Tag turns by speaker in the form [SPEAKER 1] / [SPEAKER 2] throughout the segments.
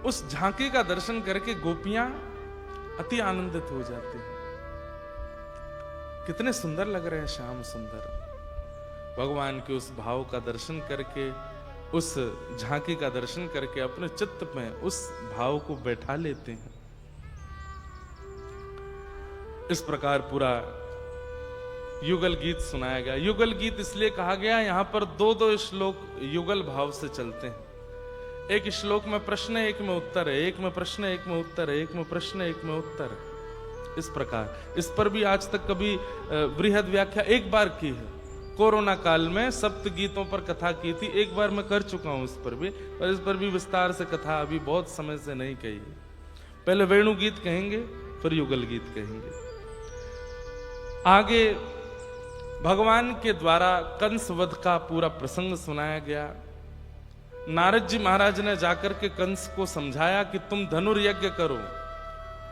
[SPEAKER 1] उस झांकी का दर्शन करके गोपियां अति आनंदित हो जाती हैं। कितने सुंदर लग रहे हैं श्याम सुंदर। भगवान के उस भाव का दर्शन करके, उस झांकी का दर्शन करके अपने चित्त में उस भाव को बैठा लेते हैं। इस प्रकार पूरा युगल गीत सुनाया गया। युगल गीत इसलिए कहा गया, यहां पर दो दो श्लोक युगल भाव से चलते हैं। एक श्लोक में प्रश्न है, एक में उत्तर है, एक में प्रश्न है, एक में उत्तर है, एक में प्रश्न है, एक में उत्तर है। इस प्रकार इस पर भी आज तक कभी बृहद व्याख्या एक बार की है। कोरोना काल में सप्त गीतों पर कथा की थी, एक बार मैं कर चुका हूं इस पर भी, पर इस पर भी विस्तार से कथा अभी बहुत समय से नहीं कही है। पहले वेणु गीत कहेंगे, फिर युगल गीत कहेंगे। आगे भगवान के द्वारा कंस वध का पूरा प्रसंग सुनाया गया। नारद जी महाराज ने जाकर के कंस को समझाया कि तुम धनुर्यज्ञ करो,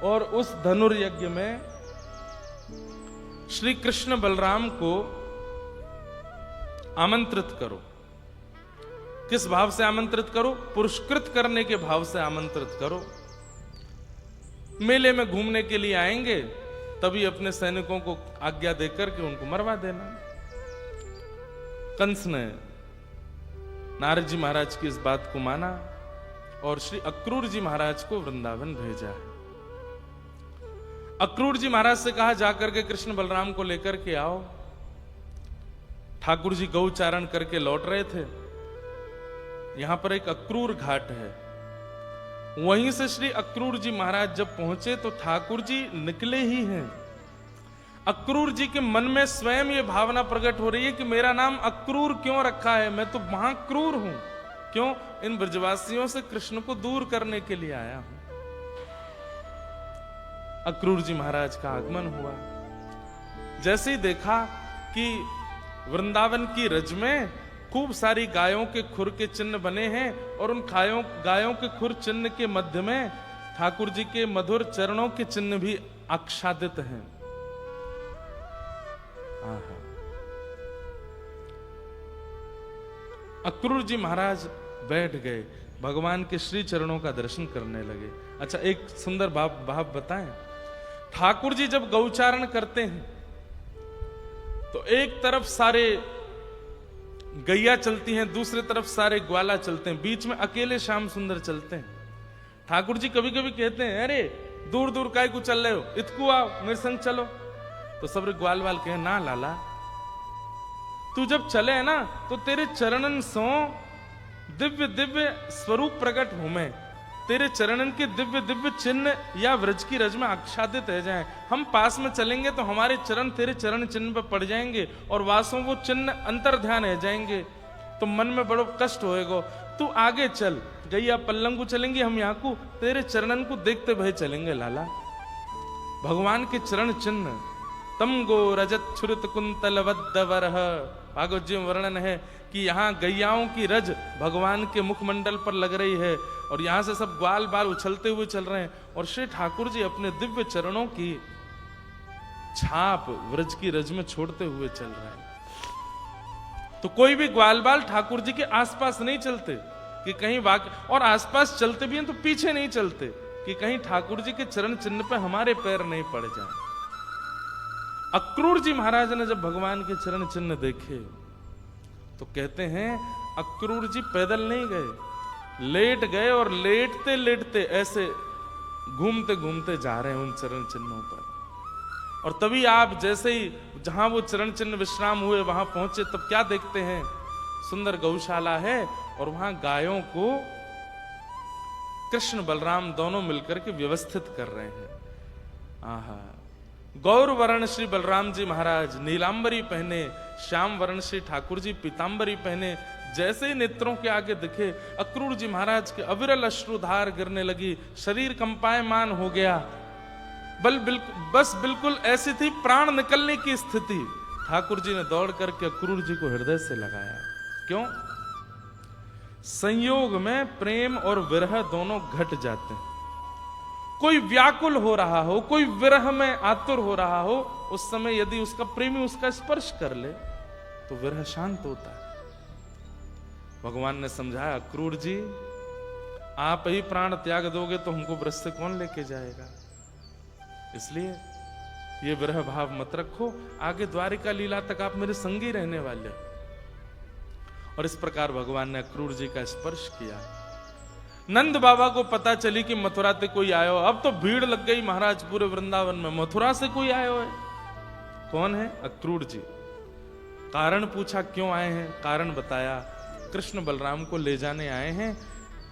[SPEAKER 1] और उस धनुर्यज्ञ में श्री कृष्ण बलराम को आमंत्रित करो। किस भाव से आमंत्रित करो? पुरस्कृत करने के भाव से आमंत्रित करो। मेले में घूमने के लिए आएंगे, तभी अपने सैनिकों को आज्ञा देकर के उनको मरवा देना। कंस ने नारद जी महाराज की इस बात को माना और श्री अक्रूर जी महाराज को वृंदावन भेजा है। अक्रूर जी महाराज से कहा, जाकर के कृष्ण बलराम को लेकर के आओ। ठाकुर जी गौचारण करके लौट रहे थे। यहां पर एक अक्रूर घाट है, वहीं से श्री अक्रूर जी महाराज जब पहुंचे तो ठाकुर जी निकले ही हैं। अक्रूर जी के मन में स्वयं ये भावना प्रकट हो रही है कि मेरा नाम अक्रूर क्यों रखा है, मैं तो महाक्रूर हूं। क्यों? इन ब्रजवासियों से कृष्ण को दूर करने के लिए आया हूं। अक्रूर जी महाराज का आगमन हुआ। जैसे ही देखा कि वृंदावन की रज में खूब सारी गायों के खुर के चिन्ह बने हैं, और उन गायों के खुर चिन्ह के मध्य में ठाकुर जी के मधुर चरणों के चिन्ह भी आच्छादित हैं। अक्रूर जी महाराज बैठ गए, भगवान के श्री चरणों का दर्शन करने लगे। अच्छा, एक सुंदर भाव बताएं। ठाकुर जी जब गौचारण करते हैं तो एक तरफ सारे गैया चलती हैं, दूसरी तरफ सारे ग्वाला चलते हैं, बीच में अकेले श्याम सुंदर चलते हैं। ठाकुर जी कभी कभी कहते हैं, अरे दूर दूर काय को चल रहे हो, इतकू आओ मेरे संग चलो। तो सब ग्वाल वाल कहे, ना लाला, तू जब चले ना तो तेरे चरणन सो दिव्य दिव्य स्वरूप प्रकट हो, मैं तेरे चरणन के दिव्य दिव्य चिन्ह या व्रज की रज में आच्छादित रह जाएं। हम पास में चलेंगे तो हमारे चरण तेरे चरण चिन्ह पर पड़ जाएंगे, और वासों वो चिन्ह अंतर ध्यान रह जाएंगे, तो मन में बड़ो कष्ट होएगा। तू आगे चल, गैया पल्लंगू चलेंगे, हम यहाँ को तेरे चरणन को देखते भय चलेंगे लाला। भगवान के चरण चिन्ह तम गो रजत छुरित कुंतल वद्दवरह। भागवत जी में वर्णन है कि यहाँ गैयाओं की रज भगवान के मुखमंडल पर लग रही है, और यहां से सब ग्वाल बाल उछलते हुए चल रहे हैं, और श्री ठाकुर जी अपने दिव्य चरणों की छाप व्रज की रज में छोड़ते हुए चल रहे हैं। तो कोई भी ग्वाल बाल ठाकुर जी के आसपास नहीं चलते कि कहीं और आसपास चलते भी हैं तो पीछे नहीं चलते कि कहीं ठाकुर जी के चरण चिन्ह पे हमारे पैर नहीं पड़ जाए। अक्रूर जी महाराज ने जब भगवान के चरण चिन्ह देखे तो कहते हैं, अक्रूर जी पैदल नहीं गए, लेट गए, और लेटते लेटते ऐसे घूमते घूमते जा रहे हैं उन चरण चिन्हों पर। और तभी आप जैसे ही जहां वो चरण चिन्ह विश्राम हुए वहां पहुंचे, तब क्या देखते हैं? सुंदर गौशाला है, और वहां गायों को कृष्ण बलराम दोनों मिलकर के व्यवस्थित कर रहे हैं। आहा, गौर वर्ण श्री बलराम जी महाराज नीलांबरी पहने, श्याम वर्ण श्री ठाकुर जी पीतांबरी पहने। जैसे ही नेत्रों के आगे दिखे, अक्रूर जी महाराज के अविरल अश्रुधार गिरने लगी, शरीर कंपायमान हो गया। बस बिल्कुल ऐसी थी प्राण निकलने की स्थिति। ठाकुर जी ने दौड़ करके अक्रूर जी को हृदय से लगाया। क्यों? संयोग में प्रेम और विरह दोनों घट जाते हैं। कोई व्याकुल हो रहा हो, कोई विरह में आतुर हो रहा हो, उस समय यदि उसका प्रेमी उसका स्पर्श कर ले तो विरह शांत होता है। भगवान ने समझाया, अक्रूर जी आप ही प्राण त्याग दोगे तो हमको ब्रज से कौन लेके जाएगा? इसलिए ये विरह भाव मत रखो, आगे द्वारिका लीला तक आप मेरे संगी रहने वाले। और इस प्रकार भगवान ने अक्रूर जी का स्पर्श किया। नंद बाबा को पता चली कि मथुरा से कोई आयो। अब तो भीड़ लग गई महाराज पूरे वृंदावन में, मथुरा से कोई आयो है। कौन है? अक्रूर जी। कारण पूछा क्यों आए हैं? कारण बताया, कृष्ण बलराम को ले जाने आए हैं,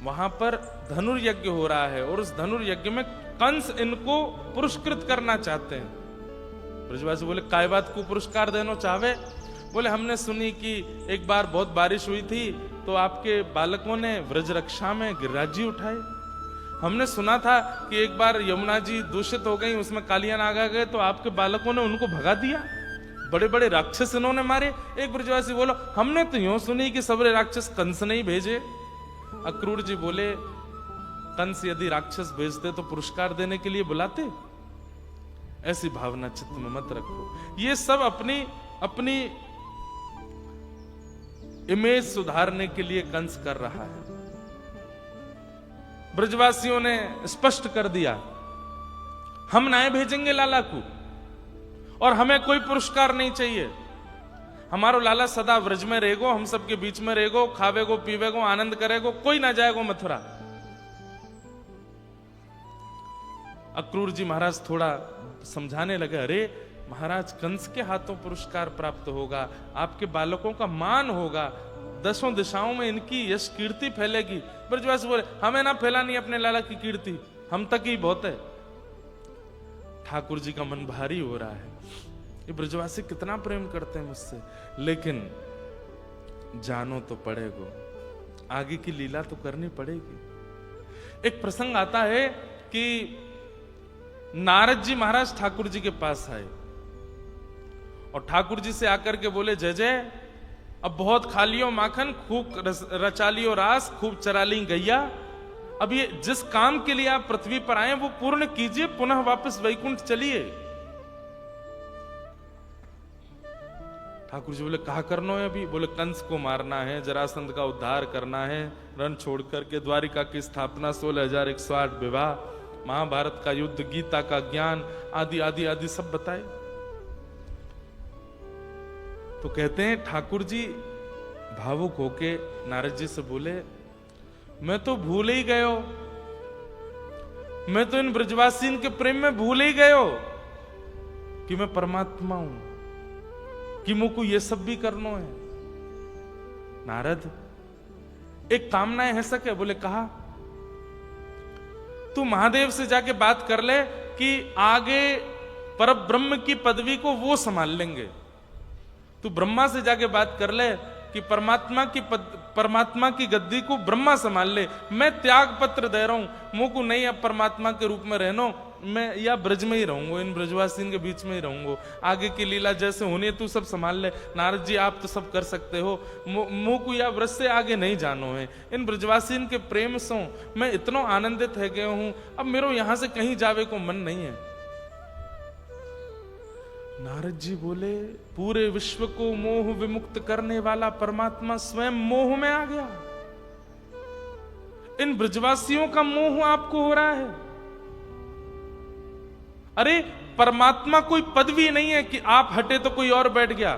[SPEAKER 1] वहां पर धनुर्यज्ञ हो रहा है और उस धनुर्यज्ञ में कंस इनको पुरस्कृत करना चाहते हैं। ब्रजवासी बोले काय बात को पुरस्कार देना चाहे? बोले हमने सुनी कि एक बार बहुत बारिश हुई थी तो आपके बालकों ने व्रज रक्षा में गिरिराज जी उठाए। हमने सुना था कि एक बार यमुना जी दूषित हो गई, उसमें कालिया नाग आ गए तो आपके बालकों ने उनको भगा दिया, बड़े बड़े राक्षस इन्होंने मारे। एक ब्रजवासी बोलो हमने तो यूं सुनी कि सबरे राक्षस कंस ने ही भेजे। अक्रूर जी बोले कंस यदि राक्षस भेजते तो पुरस्कार देने के लिए बुलाते? ऐसी भावना चित्त में मत रखो। ये सब अपनी अपनी इमेज सुधारने के लिए कंस कर रहा है। ब्रजवासियों ने स्पष्ट कर दिया हम ना भेजेंगे लाला को और हमें कोई पुरस्कार नहीं चाहिए। हमारो लाला सदा व्रज में रहेगो, हम सबके बीच में रहेगो, खावेगो पीवेगो आनंद करेगो, कोई ना जाएगो मथुरा। अक्रूर जी महाराज थोड़ा समझाने लगे, अरे महाराज कंस के हाथों पुरस्कार प्राप्त होगा, आपके बालकों का मान होगा, दसों दिशाओं में इनकी यश कीर्ति फैलेगी। ब्रजवासी बोले हमें ना फैलानी अपने लाला की कीर्ति, हम तक ही बहुत है। ठाकुर जी का मन भारी हो रहा है, ये ब्रजवासी कितना प्रेम करते हैं मुझसे, लेकिन जानो तो पड़ेगो, आगे की लीला तो करनी पड़ेगी। एक प्रसंग आता है कि नारद जी महाराज ठाकुर जी के पास आए और ठाकुर जी से आकर के बोले जय जय, अब बहुत खा लियो माखन, खूब रचा लियो रास, खूब चरा ली गैया, अब ये जिस काम के लिए आप पृथ्वी पर आए वो पूर्ण कीजिए, पुनः वापस वैकुंठ चलिए। ठाकुर जी बोले कहा करना है अभी? बोले कंस को मारना है, जरासंध का उद्धार करना है, रण छोड़ करके द्वारिका की स्थापना, 16,108 विवाह, महाभारत का युद्ध, गीता का ज्ञान, आदि आदि आदि सब बताए। तो कहते हैं ठाकुर जी भावुक होके नारद जी से बोले मैं तो भूल ही गयो, मैं तो इन ब्रजवासीन के प्रेम में भूल ही गयो कि मैं परमात्मा हूं, कि मुझको ये सब भी करना है। नारद एक कामना है सके? बोले कहा तू महादेव से जाके बात कर ले कि आगे परब्रह्म की पदवी को वो संभाल लेंगे। तू ब्रह्मा से जाके बात कर ले कि परमात्मा की गद्दी को ब्रह्मा संभाल ले, मैं त्याग पत्र दे रहा हूं, मुझ को नहीं अब परमात्मा के रूप में रहना, मैं या ब्रज में ही रहूंगा, इन ब्रजवासियों के बीच में ही रहूंगा, आगे की लीला जैसे होनी है तू सब संभाल ले। नारद जी आप तो सब कर सकते हो, मुंह को या ब्रज से आगे नहीं जानो है, इन ब्रजवासियों के प्रेम से मैं इतना आनंदित है गया हूं, अब मेरे यहां से कहीं जावे को मन नहीं है। नारद जी बोले पूरे विश्व को मोह विमुक्त करने वाला परमात्मा स्वयं मोह में आ गया, इन ब्रजवासियों का मोह आपको हो रहा है। अरे परमात्मा कोई पदवी नहीं है कि आप हटे तो कोई और बैठ गया।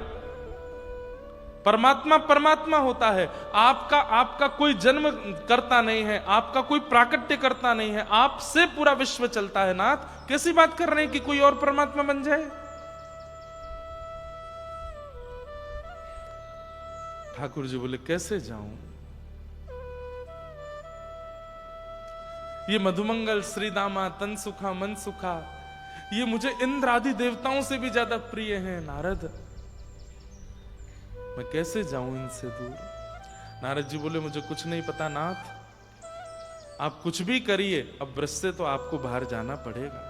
[SPEAKER 1] परमात्मा परमात्मा होता है, आपका कोई जन्म करता नहीं है, आपका कोई प्राकट्य करता नहीं है, आपसे पूरा विश्व चलता है। नाथ कैसी बात कर रहे हैं कि कोई और परमात्मा बन जाए? ठाकुर जी बोले कैसे जाऊं, ये मधुमंगल श्रीदामा तन सुखा मन सुखा ये मुझे इंद्र आदि देवताओं से भी ज्यादा प्रिय हैं। नारद मैं कैसे जाऊं इनसे दूर? नारद जी बोले मुझे कुछ नहीं पता नाथ, आप कुछ भी करिए, अब ब्रज से तो आपको बाहर जाना पड़ेगा।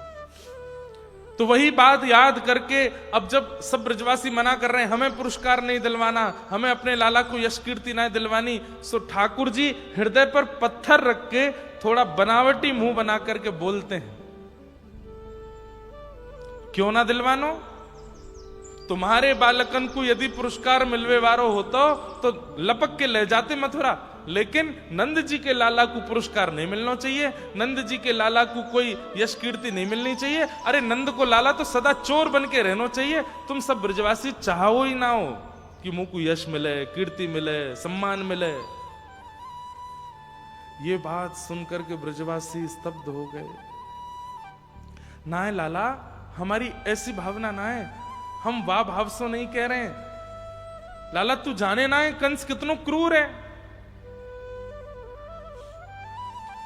[SPEAKER 1] तो वही बात याद करके अब जब सब ब्रजवासी मना कर रहे हैं हमें पुरस्कार नहीं दिलवाना, हमें अपने लाला को यश कीर्ति नहीं दिलवानी, सो ठाकुर जी हृदय पर पत्थर रख के थोड़ा बनावटी मुंह बना करके बोलते हैं क्यों ना दिलवानो? तुम्हारे बालकन को यदि पुरस्कार मिलवे वारो होतो तो लपक के ले जाते मथुरा, लेकिन नंद जी के लाला को पुरस्कार नहीं मिलना चाहिए, नंद जी के लाला को कोई यश कीर्ति नहीं मिलनी चाहिए। अरे नंद को लाला तो सदा चोर बन के रहना चाहिए। तुम सब ब्रजवासी चाहो ही ना हो कि मुंह को यश मिले, कीर्ति मिले, सम्मान मिले। ये बात सुनकर के ब्रजवासी स्तब्ध हो गए। ना है लाला, हमारी ऐसी भावना ना है, हम वाह भाव से नहीं कह रहे हैं। लाला तू जाने ना है कंस कितनो क्रूर है।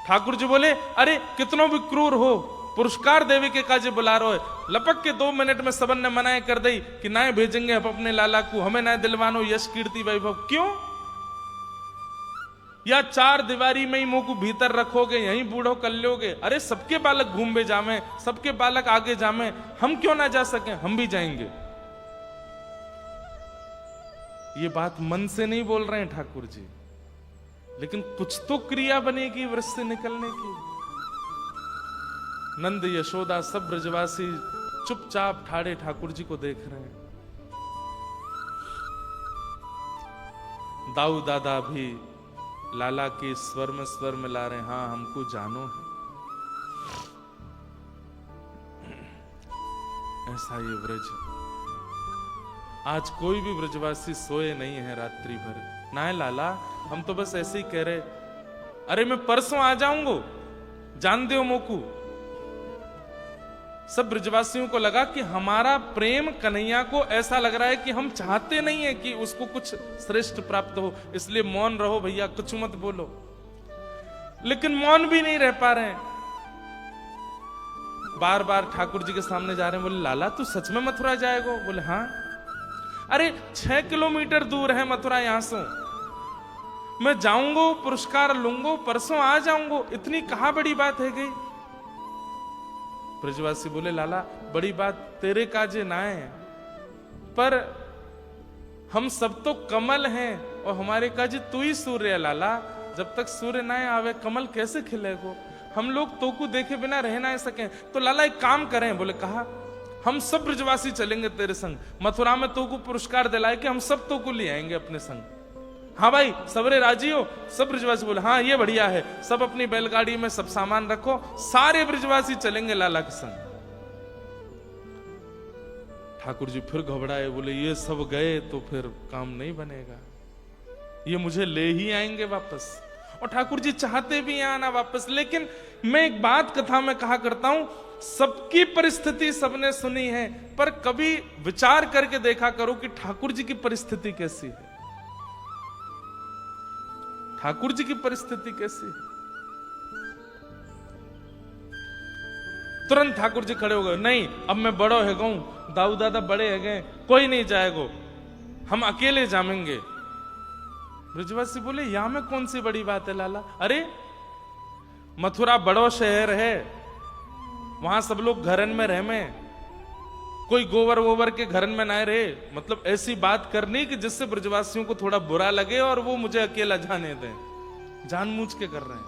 [SPEAKER 1] ठाकुर जी बोले अरे कितनो भी क्रूर हो, पुरस्कार देवी के काजे बुला रहे हो। लपक के 2 मिनट में सबन ने मनाए कर दी कि ना भेजेंगे हम अपने लाला को, हमें ना दिलवानो यश कीर्ति वैभव। क्यों? या 4 दीवारी में ही मुंह को भीतर रखोगे, यहीं बूढ़ो कर लोगे। अरे सबके बालक घूमे जामे, सबके बालक आगे जामे, हम क्यों ना जा सके? हम भी जाएंगे। ये बात मन से नहीं बोल रहे हैं ठाकुर जी, लेकिन कुछ तो क्रिया बनेगी वृक्ष से निकलने की। नंद यशोदा सब ब्रजवासी चुपचाप ठाड़े ठाकुर जी को देख रहे हैं। दाऊ दादा भी लाला के स्वर में मिला रहे हैं, हाँ हमको जानो है। ऐसा ये ब्रज, आज कोई भी ब्रजवासी सोए नहीं है रात्रि भर। ना है लाला, हम तो बस ऐसे ही कह रहे, अरे मैं परसों आ जाऊंगा, जान दो मोकू। सब ब्रजवासियों को लगा कि हमारा प्रेम कन्हैया को ऐसा लग रहा है कि हम चाहते नहीं है कि उसको कुछ श्रेष्ठ प्राप्त हो, इसलिए मौन रहो भैया, कुछ मत बोलो। लेकिन मौन भी नहीं रह पा रहे हैं, बार बार ठाकुर जी के सामने जा रहे हैं। बोले लाला तू सच में मथुरा जाएगा? बोले हाँ। अरे 6 किलोमीटर दूर है मथुरा यहां से, मैं जाऊंगा, पुरस्कार लूंगा, परसों आ जाऊंगा, इतनी कहां बड़ी बात है गई? ब्रजवासी बोले लाला बड़ी बात तेरे काजे ना है, पर हम सब तो कमल हैं और हमारे काजे तू ही सूर्य है लाला। जब तक सूर्य ना आवे कमल कैसे खिलेगो? हम लोग तो को देखे बिना रह ना सकें। तो लाला एक काम करें। बोले कहा, हम सब ब्रजवासी चलेंगे तेरे संग, मथुरा में तो को पुरस्कार दिलाए कि हम सब तो को ले आएंगे अपने संग। हाँ भाई सबरे राजी हो? सब ब्रजवासी बोले हाँ ये बढ़िया है, सब अपनी बैलगाड़ी में सब सामान रखो, सारे ब्रजवासी चलेंगे लाला के संग। ठाकुर जी फिर घबराए, बोले ये सब गए तो फिर काम नहीं बनेगा, ये मुझे ले ही आएंगे वापस। और ठाकुर जी चाहते भी आना वापस, लेकिन मैं एक बात कथा में कहा करता हूं, सबकी परिस्थिति सबने सुनी है, पर कभी विचार करके देखा करो कि ठाकुर जी की परिस्थिति कैसी है, ठाकुर जी की परिस्थिति कैसी है। तुरंत ठाकुर जी खड़े हो गए, नहीं अब मैं बड़ो है गऊ, दाऊ दादा बड़े है गए, कोई नहीं जाएगो, हम अकेले जामेंगे। ब्रजवासी बोले यहां में कौन सी बड़ी बात है लाला? अरे मथुरा बड़ो शहर है, वहां सब लोग घरन में रह में, कोई गोबर वोबर के घरन में ना रहे। मतलब ऐसी बात करनी कि जिससे ब्रजवासियों को थोड़ा बुरा लगे और वो मुझे अकेला जाने दें, जानबूझ के कर रहे हैं।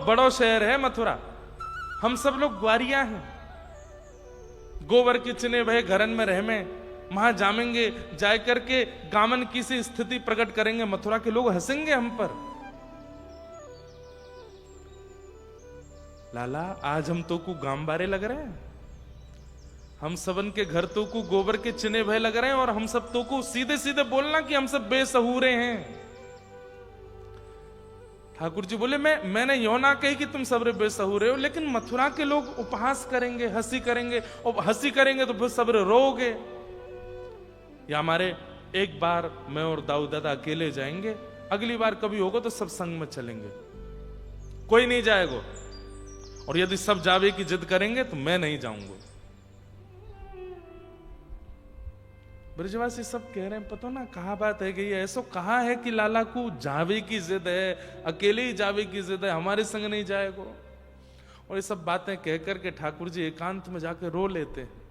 [SPEAKER 1] बड़ो शहर है मथुरा, हम सब लोग ग्वारिया हैं, गोबर के चिने भय घरन में रह में, वहां जामेंगे, जाए करके गामन की सी स्थिति प्रकट करेंगे, मथुरा के लोग हंसेंगे हम पर। लाला आज हम तो को गांव बारे लग रहे हैं, हम सबन के घर तो को गोबर के चिने भय लग रहे हैं, और हम सब तो को सीधे सीधे बोलना कि हम सब बेसहूरे हैं। ठाकुर जी बोले मैंने यो ना कही कि तुम सबरे बेसहूरे हो, लेकिन मथुरा के लोग उपहास करेंगे, हंसी करेंगे, और हंसी करेंगे तो फिर सबरे रोगे। या हमारे एक बार मैं और दाऊ दादा अकेले जाएंगे, अगली बार कभी होगा तो सब संग में चलेंगे, कोई नहीं जाएगा, और यदि सब जावे की जिद करेंगे तो मैं नहीं जाऊंगा। ब्रजवासी सब कह रहे हैं पता ना कहा बात है कि ऐसा कहा है कि लाला को जावे की जिद है, अकेले ही जावे की जिद है, हमारे संग नहीं जाएगा। और ये सब बातें कह करके ठाकुर जी एकांत में जाकर रो लेते हैं।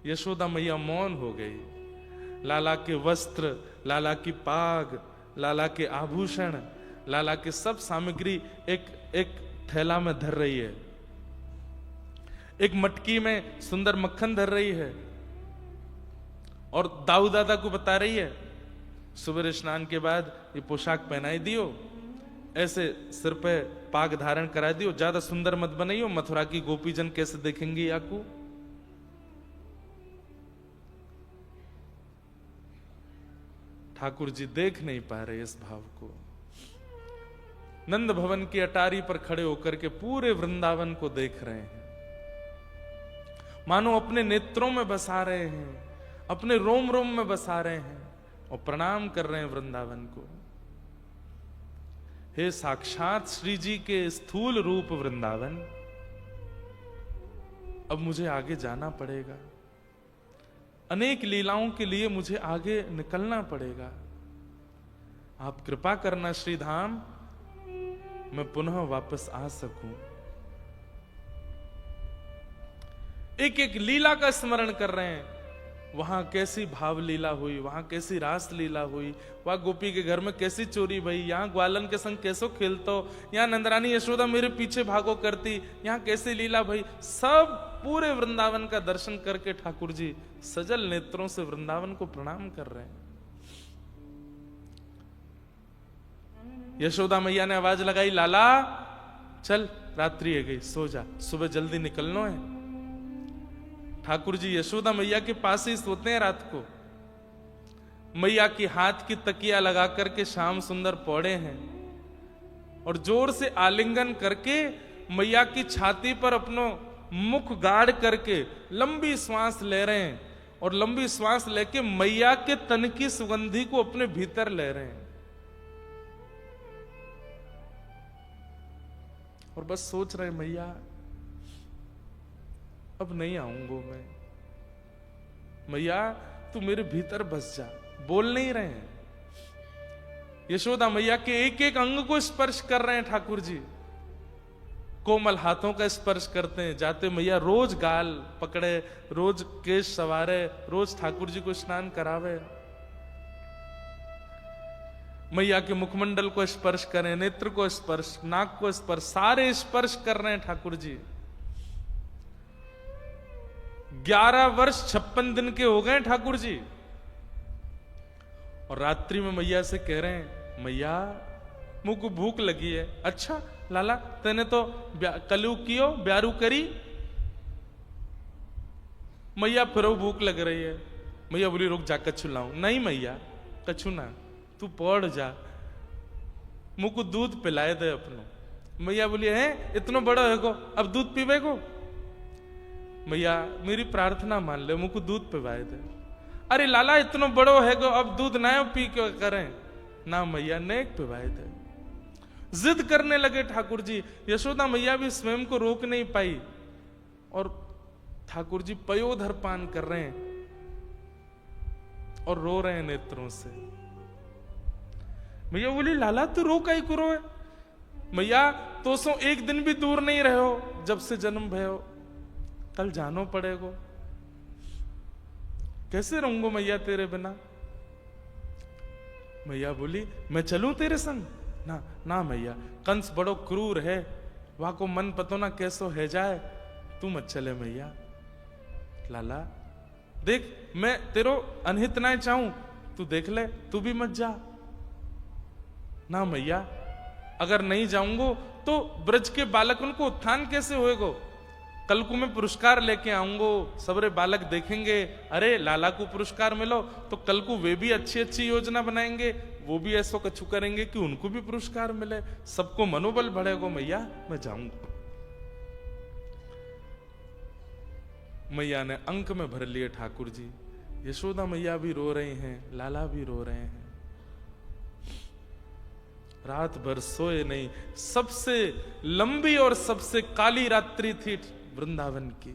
[SPEAKER 1] यशोदा मैया मौन हो गई। लाला के वस्त्र, लाला की पाग, लाला के आभूषण, लाला के सब सामग्री एक थैला में धर रही है, एक मटकी में सुंदर मक्खन धर रही है, और दाऊ दादा को बता रही है, सुबह स्नान के बाद ये पोशाक पहनाई दियो, ऐसे सिर पे पाग धारण करा दियो, ज्यादा सुंदर मत बनाइयो, मथुरा की गोपीजन कैसे देखेंगे आपको। ठाकुर जी देख नहीं पा रहे इस भाव को। नंद भवन की अटारी पर खड़े होकर के पूरे वृंदावन को देख रहे हैं, मानो अपने नेत्रों में बसा रहे हैं, अपने रोम रोम में बसा रहे हैं और प्रणाम कर रहे हैं वृंदावन को। हे साक्षात श्री जी के स्थूल रूप वृंदावन, अब मुझे आगे जाना पड़ेगा, अनेक लीलाओं के लिए मुझे आगे निकलना पड़ेगा। आप कृपा करना श्रीधाम, मैं पुनः वापस आ सकूं। एक एक लीला का स्मरण कर रहे हैं, वहां कैसी भाव लीला हुई, वहां कैसी रास लीला हुई, वहां गोपी के घर में कैसी चोरी भई, यहाँ ग्वालन के संग कैसो खेलतो, यहाँ नंदरानी यशोदा मेरे पीछे भागो करती, यहाँ कैसी लीला भई। सब पूरे वृंदावन का दर्शन करके ठाकुर जी सजल नेत्रों से वृंदावन को प्रणाम कर रहे हैं। यशोदा मैया ने आवाज लगाई, लाला चल, रात्रि है गई, सो जा, सुबह जल्दी निकलना है। ठाकुर जी यशोदा मैया के पास ही सोते हैं रात को, मैया की हाथ की तकिया लगा करके श्याम सुंदर पौड़े हैं और जोर से आलिंगन करके मैया की छाती पर अपनो मुख गाड़ करके लंबी श्वास ले रहे हैं और लंबी श्वास लेके मैया के तन की सुगंधी को अपने भीतर ले रहे हैं और बस सोच रहे मैया अब नहीं आऊंगा मैं, मैया तू मेरे भीतर बस जा। बोल नहीं रहे हैं, यशोदा मैया के एक एक अंग को स्पर्श कर रहे हैं ठाकुर जी, कोमल हाथों का स्पर्श करते हैं। जाते मैया रोज गाल पकड़े, रोज केश सवारे, रोज ठाकुर जी को स्नान करावे, मैया के मुखमंडल को स्पर्श करें, नेत्र को स्पर्श, नाक को स्पर्श, सारे स्पर्श कर रहे हैं ठाकुर जी। 11 वर्ष 56 दिन के हो गए ठाकुर जी और रात्रि में मैया से कह रहे हैं, मैया मुझको भूख लगी है। अच्छा लाला तेने तो कलू कियो ब्यारू करी। मैया फिर भूख लग रही है। मैया बोली रुक जा कछु लाऊं। नहीं मैया कछु ना, तू पढ़ जा, मुझको दूध पिलाए दे अपनो। मैया बोली है इतना बड़ा है को अब दूध पीवे को। मैया मेरी प्रार्थना मान ले, मुझको दूध पिवाए दे। अरे लाला इतना बड़ो है गो अब दूध ना पी के करें ना। मैया ने पिवाए दे। जिद करने लगे ठाकुर जी। यशोदा मैया भी स्वयं को रोक नहीं पाई और ठाकुर जी पयोधर पान कर रहे हैं और रो रहे हैं नेत्रों से। मैया बोली लाला तू रो काई को रो है। मैया तो सो एक दिन भी दूर नहीं रहो जब से जन्म भयो, कल जानो पड़ेगो, कैसे रहूंगो मैया तेरे बिना। मैया बोली मैं चलूं तेरे संग। ना ना मैया, कंस बड़ो क्रूर है, वहां को मन पतो ना कैसो है जाए, तू मत चले मैया। लाला देख मैं तेरो अनहित ना चाहूं, तू देख ले, तू भी मत जा। ना मैया अगर नहीं जाऊंगो तो ब्रज के बालकन को उत्थान कैसे होएगो। कल को मैं पुरस्कार लेके आऊंगो, सबरे बालक देखेंगे अरे लाला को पुरस्कार मिलो, तो कल को वे भी अच्छी अच्छी योजना बनाएंगे, वो भी ऐसा कछु करेंगे कि उनको भी पुरस्कार मिले, सबको मनोबल बढ़ेगा। मैया मैं जाऊंगा। मैया ने अंक में भर लिए ठाकुर जी। यशोदा मैया भी रो रही हैं, लाला भी रो रहे हैं। रात भर सोए नहीं। सबसे लंबी और सबसे काली रात्रि थी वृंदावन की।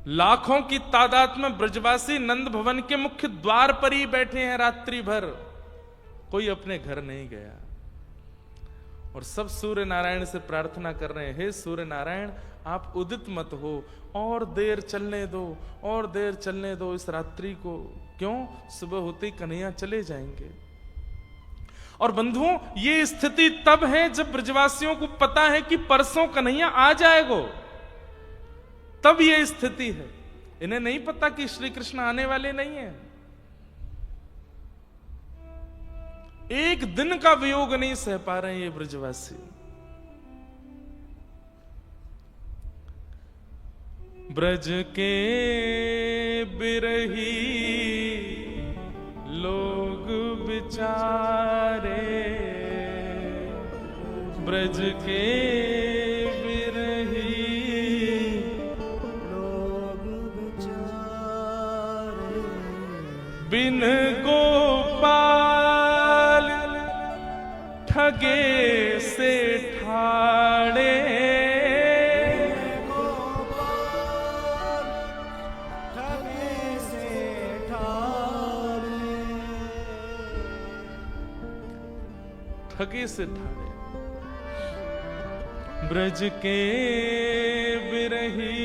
[SPEAKER 1] लाखों की तादाद में ब्रजवासी नंद भवन के मुख्य द्वार पर ही बैठे हैं रात्रि भर, कोई अपने घर नहीं गया और सब सूर्य नारायण से प्रार्थना कर रहे हैं, हे सूर्य नारायण आप उदित मत हो, और देर चलने दो, और देर चलने दो इस रात्रि को। क्यों? सुबह होते ही कन्हैया चले जाएंगे। और बंधुओं ये स्थिति तब है जब ब्रजवासियों को पता है कि परसों कन्हैया आ जाएगो, तब ये स्थिति है। इन्हें नहीं पता कि श्री कृष्ण आने वाले नहीं है। एक दिन का वियोग नहीं सह पा रहे हैं ये ब्रजवासी। ब्रज के बिरही लोग बिचारे, ब्रज के बिरही लोग बिचारे, बिन गोपाल ठगे से ठाड़े, ठगे से ठाड़े। ब्रज के बिरही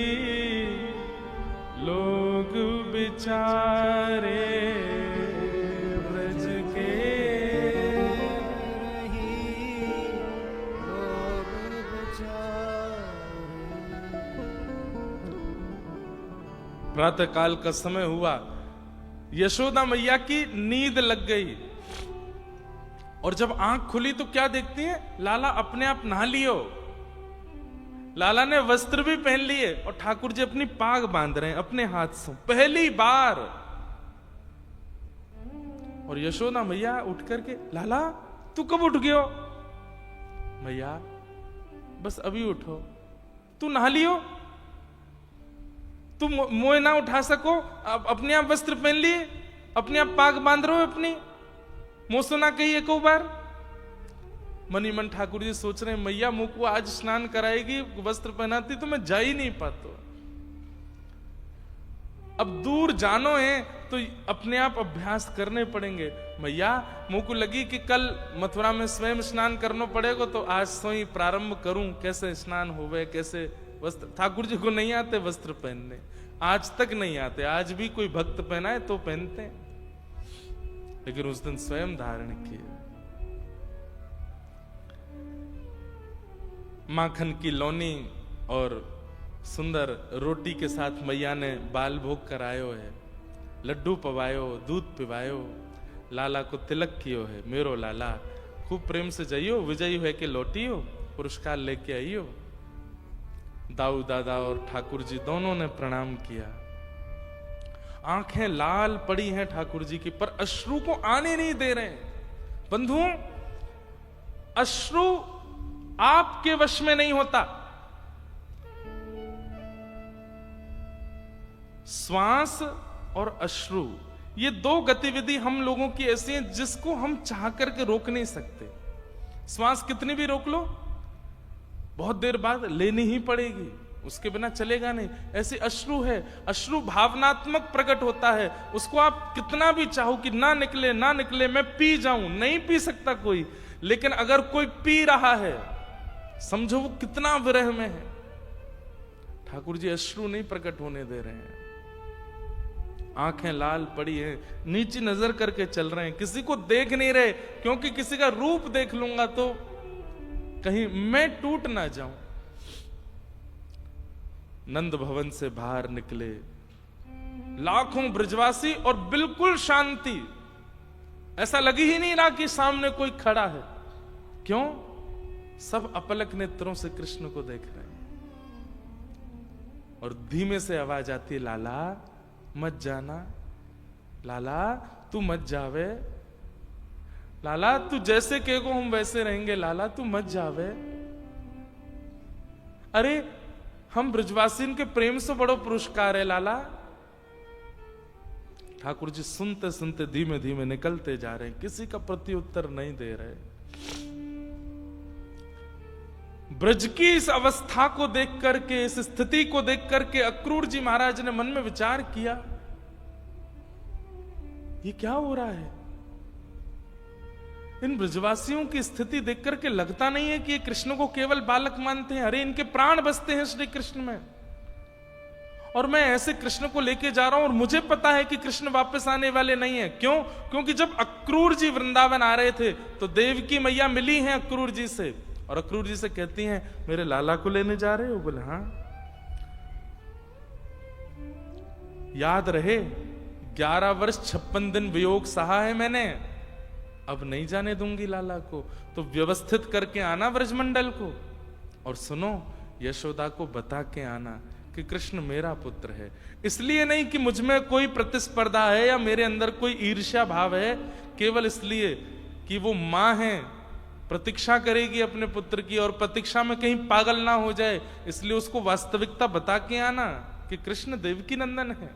[SPEAKER 1] लोग बिचारे, ब्रज के बिरही लोग बिचारे। प्रातः काल का समय हुआ, यशोदा मैया की नींद लग गई और जब आंख खुली तो क्या देखती है? लाला अपने आप नहा लियो। लाला ने वस्त्र भी पहन लिए और ठाकुर जी अपनी पाग बांध रहे हैं अपने हाथ से पहली बार। और यशोदा मैया उठ करके, लाला तू कब उठ गयो? मैया बस अभी उठो। तू नहा लियो? तू मोए ना उठा सको? अपने आप वस्त्र पहन लिए, अपने आप पाग बांध रहे हो अपनी, मुंह सुना कही एक बार। मनी मन ठाकुर जी सोच रहे हैं मैया मुंह को आज स्नान कराएगी, वस्त्र पहनाती तो मैं जा ही नहीं पाता। अब दूर जानो है तो अपने आप अभ्यास करने पड़ेंगे। मैया मुंह को लगी कि कल मथुरा में स्वयं स्नान करना पड़ेगा, तो आज से ही प्रारंभ करूं कैसे स्नान होवे, कैसे वस्त्र। ठाकुर जी को नहीं आते वस्त्र पहनने, आज तक नहीं आते। आज भी कोई भक्त पहनाए तो पहनते हैं, लेकिन उस दिन स्वयं धारण किए। माखन की लौनी और सुंदर रोटी के साथ मैया ने बाल भोग करायो है, लड्डू पवायो, दूध पिवायो, लाला को तिलक कियो है। मेरो लाला खूब प्रेम से जाइयो, विजयी है कि लौटियो, पुरस्कार लेके आइयो। दाऊ दादा और ठाकुर जी दोनों ने प्रणाम किया। आंखें लाल पड़ी हैं ठाकुर जी की, पर अश्रु को आने नहीं दे रहे हैं। बंधुओं, अश्रु आपके वश में नहीं होता। श्वास और अश्रु, ये दो गतिविधि हम लोगों की ऐसी है जिसको हम चाह करके रोक नहीं सकते। श्वास कितनी भी रोक लो, बहुत देर बाद लेनी ही पड़ेगी, उसके बिना चलेगा नहीं। ऐसे अश्रु है, अश्रु भावनात्मक प्रकट होता है, उसको आप कितना भी चाहो कि ना निकले ना निकले, मैं पी जाऊं, नहीं पी सकता कोई। लेकिन अगर कोई पी रहा है, समझो वो कितना विरह में है। ठाकुर जी अश्रु नहीं प्रकट होने दे रहे हैं। आंखें लाल पड़ी हैं, नीचे नजर करके चल रहे हैं, किसी को देख नहीं रहे, क्योंकि किसी का रूप देख लूंगा तो कहीं मैं टूट ना जाऊं। नंद भवन से बाहर निकले लाखों ब्रजवासी और बिल्कुल शांति, ऐसा लगी ही नहीं रहा कि सामने कोई खड़ा है। क्यों? सब अपलक नेत्रों से कृष्ण को देख रहे हैं। और धीमे से आवाज आती है, लाला मत जाना, लाला तू मत जावे, लाला तू जैसे कहेगो हम वैसे रहेंगे, लाला तू मत जावे। अरे हम ब्रजवासी के प्रेम से बड़ो पुरस्कार है लाला। ठाकुर जी सुनते सुनते धीमे धीमे निकलते जा रहे हैं, किसी का प्रत्युत्तर नहीं दे रहे। ब्रज की इस अवस्था को देख करके, इस स्थिति को देख करके अक्रूर जी महाराज ने मन में विचार किया, ये क्या हो रहा है? इन ब्रजवासियों की स्थिति देख करके लगता नहीं है कि ये कृष्ण को केवल बालक मानते हैं। अरे इनके प्राण बसते हैं श्री कृष्ण में, और मैं ऐसे कृष्ण को लेके जा रहा हूं और मुझे पता है कि कृष्ण वापस आने वाले नहीं है। क्यों? क्योंकि जब अक्रूर जी वृंदावन आ रहे थे तो देवकी मैया मिली हैं अक्रूर जी से, और अक्रूर जी से कहती हैं मेरे लाला को लेने जा रहे हो? बोले हाँ। याद रहे 11 वर्ष 56 दिन वियोग सहा है मैंने, अब नहीं जाने दूंगी लाला को, तो व्यवस्थित करके आना ब्रजमंडल को। और सुनो, यशोदा को बता के आना कि कृष्ण मेरा पुत्र है। इसलिए नहीं कि मुझ में कोई प्रतिस्पर्धा है या मेरे अंदर कोई ईर्ष्या भाव है, केवल इसलिए कि वो मां है, प्रतीक्षा करेगी अपने पुत्र की, और प्रतीक्षा में कहीं पागल ना हो जाए, इसलिए उसको वास्तविकता बता के आना कि कृष्ण देवकी नंदन है।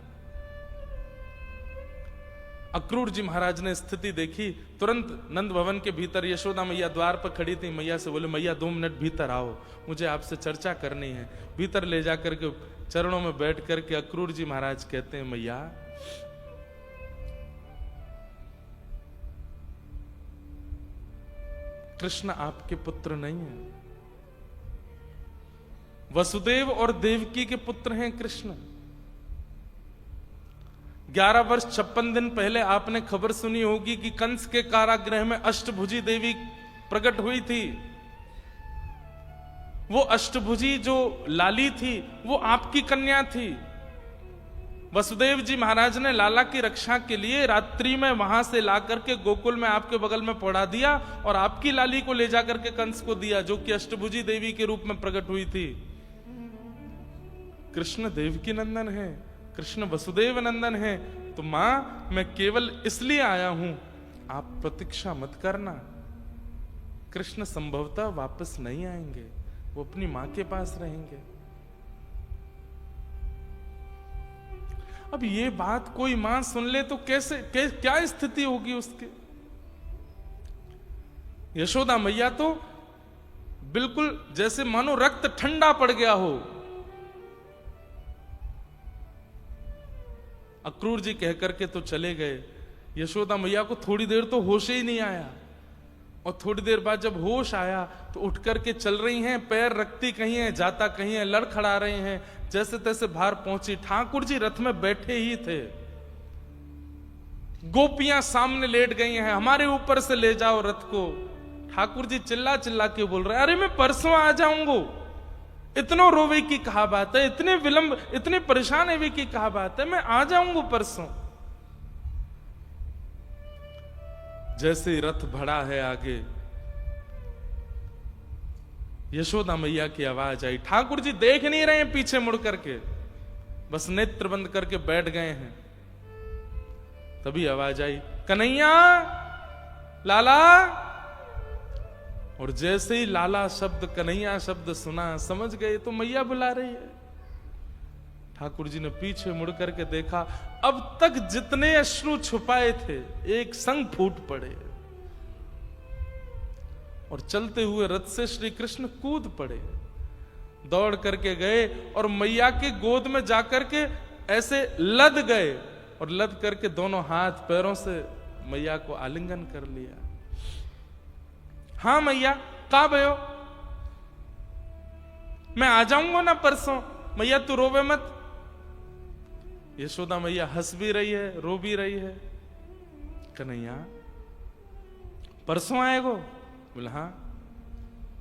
[SPEAKER 1] अक्रूर जी महाराज ने स्थिति देखी, तुरंत नंद भवन के भीतर यशोदा मैया द्वार पर खड़ी थी, मैया से बोले मैया 2 मिनट भीतर आओ, मुझे आपसे चर्चा करनी है। भीतर ले जाकर के चरणों में बैठ करके अक्रूर जी महाराज कहते हैं, मैया कृष्ण आपके पुत्र नहीं है, वसुदेव और देवकी के पुत्र हैं कृष्ण। 11 वर्ष 56 दिन पहले आपने खबर सुनी होगी कि कंस के कारागृह में अष्टभुजी देवी प्रकट हुई थी। वो अष्टभुजी जो लाली थी वो आपकी कन्या थी। वसुदेव जी महाराज ने लाला की रक्षा के लिए रात्रि में वहां से लाकर के गोकुल में आपके बगल में पड़ा दिया और आपकी लाली को ले जाकर के कंस को दिया, जो कि अष्टभुजी देवी के रूप में प्रकट हुई थी। कृष्ण देवकी नंदन है, कृष्ण वसुदेव नंदन है। तो मां मैं केवल इसलिए आया हूं, आप प्रतीक्षा मत करना। कृष्ण संभवतः वापस नहीं आएंगे, वो अपनी मां के पास रहेंगे। अब ये बात कोई मां सुन ले तो क्या स्थिति होगी उसके। यशोदा मैया तो बिल्कुल जैसे मानो रक्त ठंडा पड़ गया हो। अक्रूर जी कह करके तो चले गए, यशोदा मैया को थोड़ी देर तो होश ही नहीं आया, और थोड़ी देर बाद जब होश आया तो उठ करके चल रही हैं, पैर रखती कहीं है जाता कहीं है, लड़खड़ा रहे हैं, जैसे तैसे बाहर पहुंची। ठाकुर जी रथ में बैठे ही थे, गोपियां सामने लेट गई हैं, हमारे ऊपर से ले जाओ रथ को। ठाकुर जी चिल्ला चिल्ला के बोल रहे हैं, अरे मैं परसों आ जाऊंगा, इतना रोवे की कहा बात है, इतने विलंब, इतने परेशान है की कहा बात है, मैं आ जाऊंगा परसों। जैसे ही रथ बढ़ा है आगे, यशोदा मैया की आवाज आई। ठाकुर जी देख नहीं रहे हैं पीछे मुड़ करके, बस नेत्र बंद करके बैठ गए हैं। तभी आवाज आई, कन्हैया, लाला। और जैसे ही लाला शब्द, कन्हैया शब्द सुना, समझ गए तो मैया बुला रही है। ठाकुर जी ने पीछे मुड़ करके देखा, अब तक जितने अश्रु छुपाए थे एक संग फूट पड़े, और चलते हुए रथ से श्री कृष्ण कूद पड़े, दौड़ करके गए और मैया के गोद में जाकर के ऐसे लद गए, और लद करके दोनों हाथ पैरों से मैया को आलिंगन कर लिया। हाँ मैया, कहां भयो? मैं आ जाऊंगा ना परसों, मैया तू रोवे मत। यशोदा मैया हंस भी रही है, रो भी रही है। कन्हैया परसों आएगो? बोला हाँ।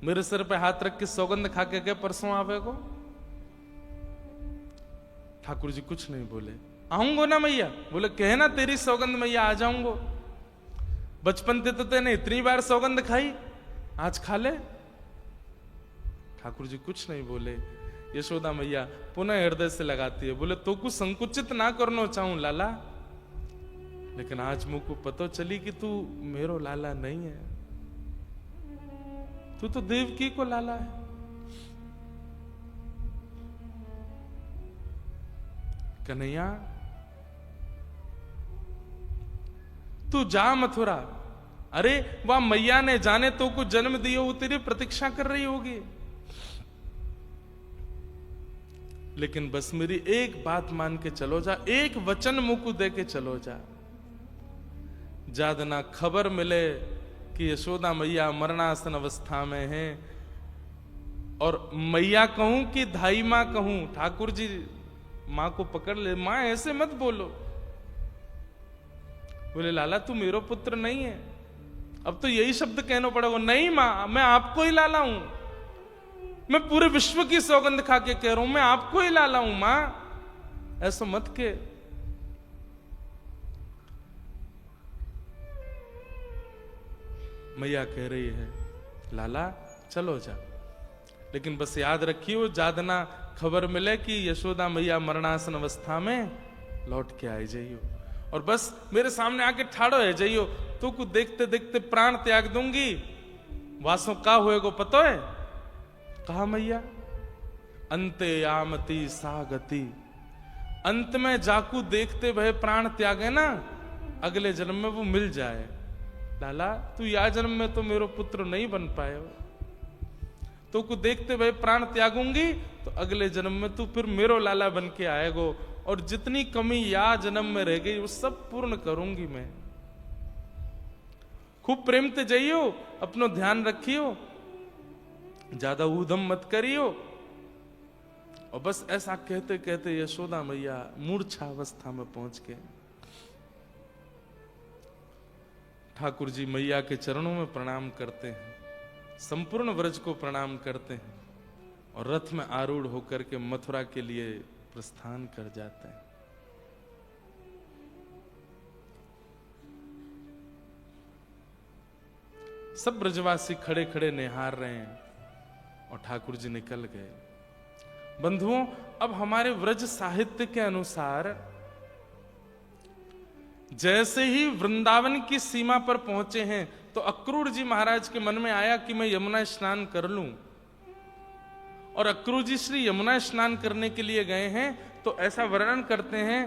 [SPEAKER 1] मेरे सिर पे हाथ रख के सौगंध खा के परसों आवेगो? ठाकुर जी कुछ नहीं बोले। आऊंगो ना मैया? बोले कहना तेरी सौगंध मैया, आ जाऊंगो। बचपन ते तो तेने इतनी बार सौगंध खाई, आज खा ले। ठाकुर जी कुछ नहीं बोले। यशोदा मैया पुनः हृदय से लगाती है, बोले तो कुछ संकुचित ना करना चाहूं लाला, लेकिन आज मुझको पता चली कि तू मेरो लाला नहीं है, तू तो देवकी को लाला है। कन्हैया तू जा मथुरा। अरे वह मैया ने जाने तो कुछ जन्म दियो, वो तेरी प्रतीक्षा कर रही होगी, लेकिन बस मेरी एक बात मान के चलो जा, एक वचन मुंह को दे के चलो जा। ज्यादा ना खबर मिले कि यशोदा मैया मरणासन अवस्था में है, और मैया कहूं कि धाई मां कहूं, ठाकुर जी मां को पकड़ ले, मां ऐसे मत बोलो। बोले लाला तू मेरो पुत्र नहीं है, अब तो यही शब्द कहना पड़ेगा। नहीं मां, मैं आपको ही लाला हूं, मैं पूरे विश्व की सौगंध खा के कह रहा हूं, मैं आपको ही लाला हूं मां, ऐसा मत के। मैया कह रही है लाला चलो जा, लेकिन बस याद रखियो जादना खबर मिले कि यशोदा मैया मरणासन अवस्था में लौट के आए जाइयो, और बस मेरे सामने आके ठाड़ो है जाइयो, तो कुछ देखते देखते प्राण त्याग दूंगी, वासों का होएगो पतो है। कहा मैया अंते आमती सागति, अंत में जाकू देखते भय प्राण त्यागे ना, अगले जन्म में वो मिल जाए। लाला तू या जन्म में तो मेरा पुत्र नहीं बन पाए हो, तो को देखते भय प्राण त्यागूंगी तो अगले जन्म में तू फिर मेरो लाला बन के आएगो, और जितनी कमी या जन्म में रह गई वो सब पूर्ण करूंगी मैं। खूब प्रेम ते जाइयो, अपनो ध्यान रखियो, ज्यादा ऊधम मत करियो। और बस ऐसा कहते कहते यशोदा मैया मूर्छा अवस्था में पहुंच गए। ठाकुर जी मैया के चरणों में प्रणाम करते हैं, संपूर्ण व्रज को प्रणाम करते हैं, और रथ में आरूढ़ होकर के मथुरा के लिए प्रस्थान कर जाते हैं। सब ब्रजवासी खड़े खड़े निहार रहे हैं और ठाकुर जी निकल गए। बंधुओं, अब हमारे व्रज साहित्य के अनुसार जैसे ही वृंदावन की सीमा पर पहुंचे हैं तो अक्रूर जी महाराज के मन में आया कि मैं यमुना स्नान कर लूं, और अक्रूर जी श्री यमुना स्नान करने के लिए गए हैं। तो ऐसा वर्णन करते हैं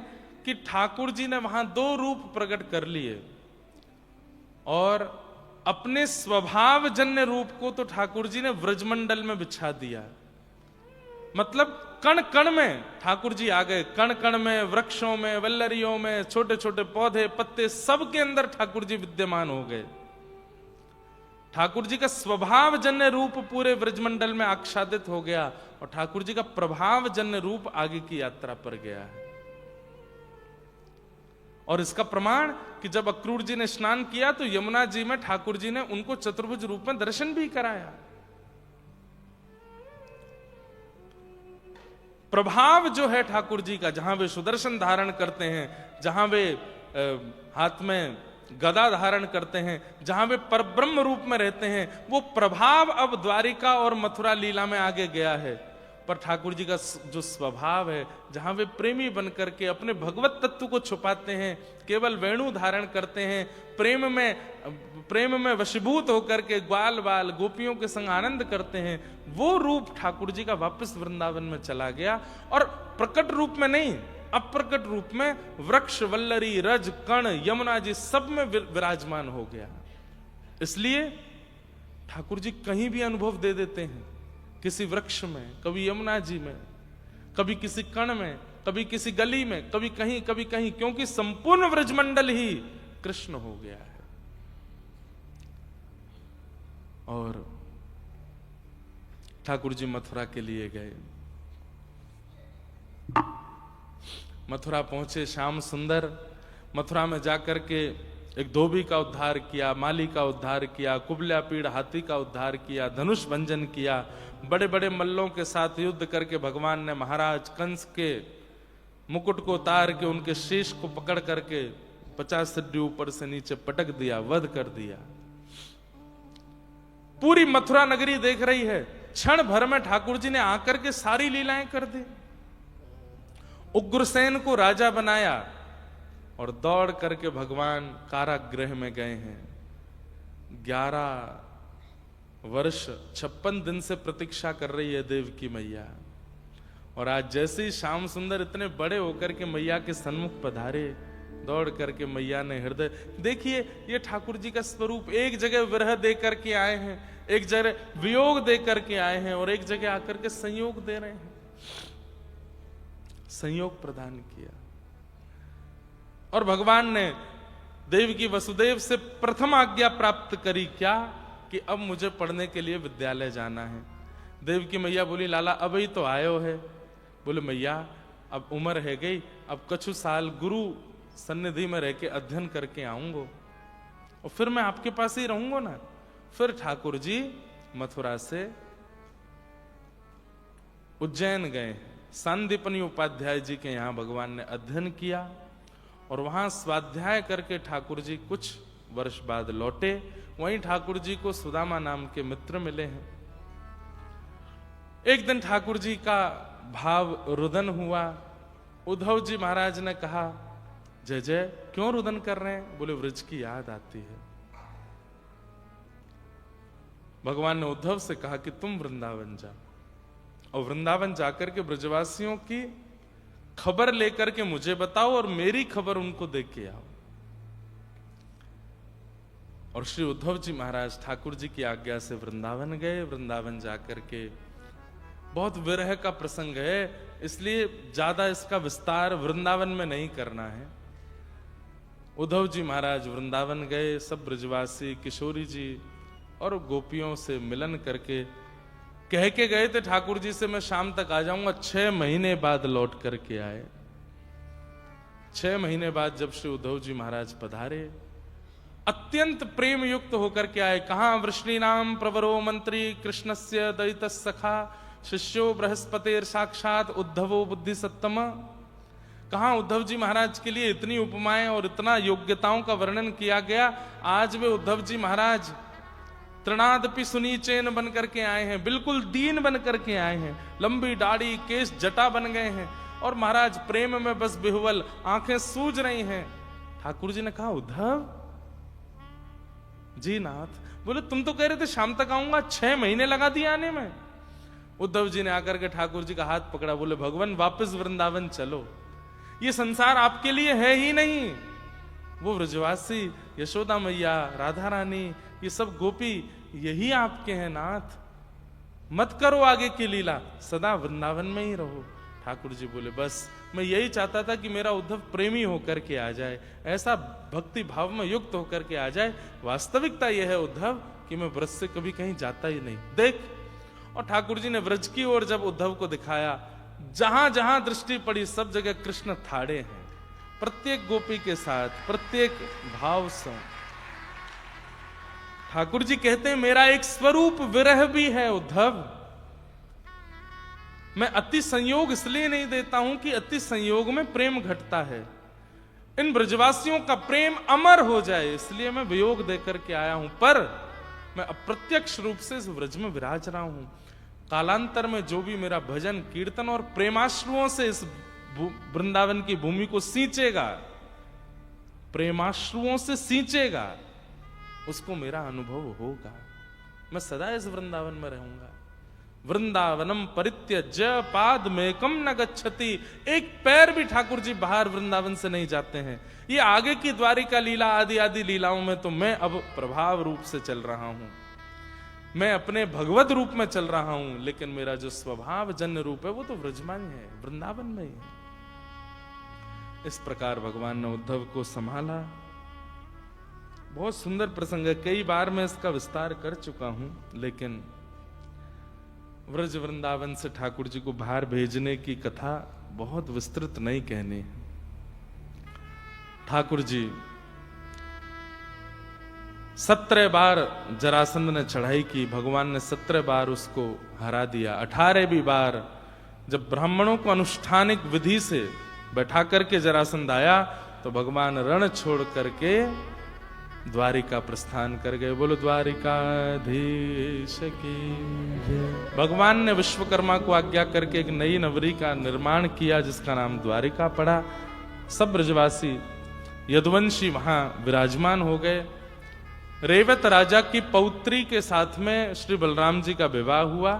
[SPEAKER 1] कि ठाकुर जी ने वहां 2 रूप प्रकट कर लिए, और अपने स्वभाव जन्य रूप को तो ठाकुर जी ने व्रजमंडल में बिछा दिया। मतलब कण कण में ठाकुर जी आ गए, कण कण में, वृक्षों में, वल्लरियों में, छोटे छोटे पौधे पत्ते सब के अंदर ठाकुर जी विद्यमान हो गए। ठाकुर जी का स्वभाव जन्य रूप पूरे व्रजमंडल में आच्छादित हो गया, और ठाकुर जी का प्रभाव जन्य रूप आगे की यात्रा पर गया है। और इसका प्रमाण कि जब अक्रूर जी ने स्नान किया तो यमुना जी में ठाकुर जी ने उनको चतुर्भुज रूप में दर्शन भी कराया। प्रभाव जो है ठाकुर जी का, जहां वे सुदर्शन धारण करते हैं, जहां वे हाथ में गदा धारण करते हैं, जहां वे परब्रह्म रूप में रहते हैं, वो प्रभाव अब द्वारिका और मथुरा लीला में आगे गया है। पर ठाकुर जी का जो स्वभाव है, जहां वे प्रेमी बनकर के अपने भगवत तत्व को छुपाते हैं, केवल वेणु धारण करते हैं, प्रेम में वशीभूत होकर के ग्वाल बाल गोपियों के संग आनंद करते हैं, वो रूप ठाकुर जी का वापस वृंदावन में चला गया। और प्रकट रूप में नहीं, अप्रकट रूप में वृक्ष, वल्लरी, रज, कण, यमुना जी सब में विराजमान हो गया। इसलिए ठाकुर जी कहीं भी अनुभव दे देते हैं, किसी वृक्ष में, कभी यमुना जी में, कभी किसी कण में, कभी किसी गली में, कभी कहीं, क्योंकि संपूर्ण व्रजमंडल ही कृष्ण हो गया है। और ठाकुर जी मथुरा के लिए गए। मथुरा पहुंचे श्याम सुंदर। मथुरा में जाकर के एक धोबी का उद्धार किया, माली का उद्धार किया, कुबल्या पीड़ हाथी का उद्धार किया, धनुष भंजन किया, बड़े बड़े मल्लों के साथ युद्ध करके भगवान ने महाराज कंस के मुकुट को उतार के उनके शीश को पकड़ करके 50 सिड्डी ऊपर से नीचे पटक दिया, वध कर दिया। पूरी मथुरा नगरी देख रही है। क्षण भर में ठाकुर जी ने आकर के सारी लीलाएं कर दी। उग्रसेन को राजा बनाया और दौड़ करके भगवान कारागृह में गए हैं। 11 वर्ष 56 दिन से प्रतीक्षा कर रही है देव की मैया, और आज जैसे ही श्याम सुंदर इतने बड़े होकर के मैया के सन्मुख पधारे, दौड़ करके मैया ने हृदय देखिए, ये ठाकुर जी का स्वरूप। एक जगह विरह दे करके आए हैं, एक जगह वियोग दे करके आए हैं, और एक जगह आकर के संयोग दे रहे हैं। संयोग प्रदान किया। और भगवान ने देव की वसुदेव से प्रथम आज्ञा प्राप्त करी, क्या कि अब मुझे पढ़ने के लिए विद्यालय जाना है। देव की मैया बोली, लाला अब ही तो आयो है। बोले मैया अब उम्र है गई, अब कछु साल गुरु सन्निधि में रह के अध्ययन करके आऊंगो, और फिर मैं आपके पास ही रहूंगा ना। फिर ठाकुर जी मथुरा से उज्जैन गए। सांदीपनी उपाध्याय जी के यहां भगवान ने अध्ययन किया, और वहां स्वाध्याय करके ठाकुर जी कुछ वर्ष बाद लौटे। वहीं ठाकुर जी को सुदामा नाम के मित्र मिले हैं। एक दिन ठाकुर जी का भाव रुदन हुआ। उद्धव जी महाराज ने कहा, जय जय क्यों रुदन कर रहे हैं? बोले व्रज की याद आती है। भगवान ने उद्धव से कहा कि तुम वृंदावन जा और वृंदावन जाकर के ब्रजवासियों की खबर लेकर के मुझे बताओ और मेरी खबर उनको दे के आओ। और श्री उद्धव जी महाराज ठाकुर जी की आज्ञा से वृंदावन गए। वृंदावन जाकर के बहुत विरह का प्रसंग है, इसलिए ज्यादा इसका विस्तार वृंदावन में नहीं करना है। उद्धव जी महाराज वृंदावन गए। सब ब्रजवासी किशोरी जी और गोपियों से मिलन करके कह के गए थे ठाकुर जी से मैं शाम तक आ जाऊंगा। 6 महीने बाद लौट करके आए। 6 महीने बाद जब श्री उद्धव जी महाराज पधारे, अत्यंत प्रेम युक्त होकर के आए। कहां वृष्णि नाम प्रवरो मंत्री कृष्णस्य दयित सखा शिष्यो बृहस्पतिर साक्षात उद्धवो बुद्धि सत्तम। कहां उद्धव जी महाराज के लिए इतनी उपमाएं और इतना योग्यताओं का वर्णन किया गया। आज वे उद्धव जी महाराज तृणादपि सुनीचेन बन करके आए हैं, बिल्कुल दीन बन करके आए हैं। लंबी दाढ़ी केश जटा बन गए हैं और महाराज प्रेम में बस बिहुवल, आंखें सूज रही हैं। ठाकुर जी ने कहा, उद्धव जी नाथ। बोले तुम तो कह रहे थे शाम तक आऊंगा, 6 महीने लगा दिए आने में। उद्धव जी ने आकर के ठाकुर जी का हाथ पकड़ा। बोले भगवान वापस वृंदावन चलो, ये संसार आपके लिए है ही नहीं। वो ब्रजवासी, यशोदा मैया, राधा रानी, ये सब गोपी यही आपके हैं नाथ। मत करो आगे की लीला, सदा वृंदावन में ही रहो। ठाकुर जी बोले बस मैं यही चाहता था कि मेरा उद्धव प्रेमी होकर के आ जाए, ऐसा भक्ति भाव में युक्त होकर के आ जाए। वास्तविकता यह है उद्धव कि मैं व्रज से कभी कहीं जाता ही नहीं। देख, और ठाकुर जी ने व्रज की ओर जब उद्धव को दिखाया, जहां जहां दृष्टि पड़ी सब जगह कृष्ण थाड़े हैं, प्रत्येक गोपी के साथ, प्रत्येक भाव से। ठाकुर जी कहते हैं मेरा एक स्वरूप विरह भी है उद्धव। मैं अति संयोग इसलिए नहीं देता हूं कि अति संयोग में प्रेम घटता है। इन ब्रजवासियों का प्रेम अमर हो जाए इसलिए मैं वियोग देकर के आया हूं, पर मैं अप्रत्यक्ष रूप से इस व्रज में विराज रहा हूं। कालांतर में जो भी मेरा भजन कीर्तन और प्रेमाश्रुओं से इस वृंदावन की भूमि को सींचेगा, प्रेमाश्रुओं से सींचेगा, उसको मेरा अनुभव होगा। मैं सदा इस वृंदावन में रहूंगा। वृंदावनम परित्यज्य पादमेकम न गच्छति। एक पैर भी ठाकुर जी बाहर वृंदावन से नहीं जाते हैं। ये आगे की द्वारिका लीला आदि आदि लीलाओं में तो मैं अब प्रभाव रूप से चल रहा हूं, मैं अपने भगवत रूप में चल रहा हूं, लेकिन मेरा जो स्वभाव जन्य रूप है वो तो व्रजमान है, वृंदावन में ही है। इस प्रकार भगवान ने उद्धव को संभाला। बहुत सुंदर प्रसंग है, कई बार मैं इसका विस्तार कर चुका हूं, लेकिन व्रज वृंदावन से ठाकुर जी को बाहर भेजने की कथा बहुत विस्तृत नहीं कहनी है। ठाकुर जी 17 बार जरासंध ने चढ़ाई की, भगवान ने 17 बार उसको हरा दिया। 18वीं बार जब ब्राह्मणों को अनुष्ठानिक विधि से बैठा करके जरासंध आया तो भगवान रण छोड़ करके द्वारिका प्रस्थान कर गए। बोलो द्वारिकाधीश की। भगवान ने विश्वकर्मा को आज्ञा करके एक नई नगरी का निर्माण किया जिसका नाम द्वारिका पड़ा। सब ब्रजवासी यदुवंशी वहां विराजमान हो गए। रेवत राजा की पौत्री के साथ में श्री बलराम जी का विवाह हुआ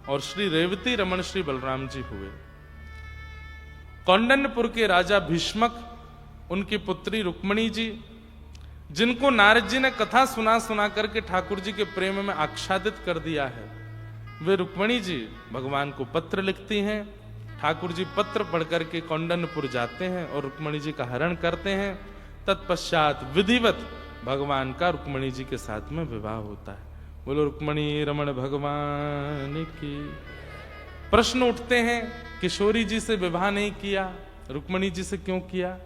[SPEAKER 1] और श्री रेवती रमण श्री बलराम जी हुए। कौंडन्यपुर के राजा भीष्मक, उनकी पुत्री रुक्मणी जी, जिनको नारद जी ने कथा सुना सुना करके ठाकुर जी के प्रेम में आच्छादित कर दिया है, वे रुक्मणी जी भगवान को पत्र लिखती हैं। ठाकुर जी पत्र पढ़ करके कौंडन्यपुर जाते हैं और रुक्मणी जी का हरण करते हैं। तत्पश्चात विधिवत भगवान का रुक्मणी जी के साथ में विवाह होता है। बोलो रुक्मणी रमण भगवान की। प्रश्न उठते हैं, किशोरी जी से विवाह नहीं किया, रुक्मणी जी से क्यों किया?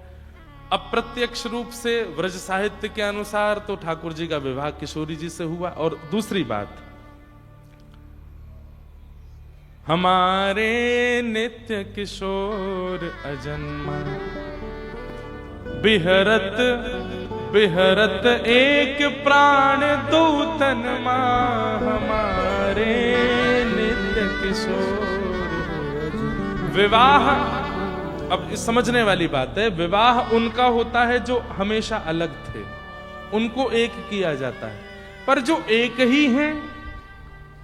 [SPEAKER 1] अप्रत्यक्ष रूप से व्रज साहित्य के अनुसार तो ठाकुर जी का विवाह किशोरी जी से हुआ। और दूसरी बात, हमारे नित्य किशोर अजन्मा बिहरत बिहरत एक प्राण दो तन मां हमारे नित्य किशोर। विवाह, अब इस समझने वाली बात है, विवाह उनका होता है जो हमेशा अलग थे, उनको एक किया जाता है। पर जो एक ही हैं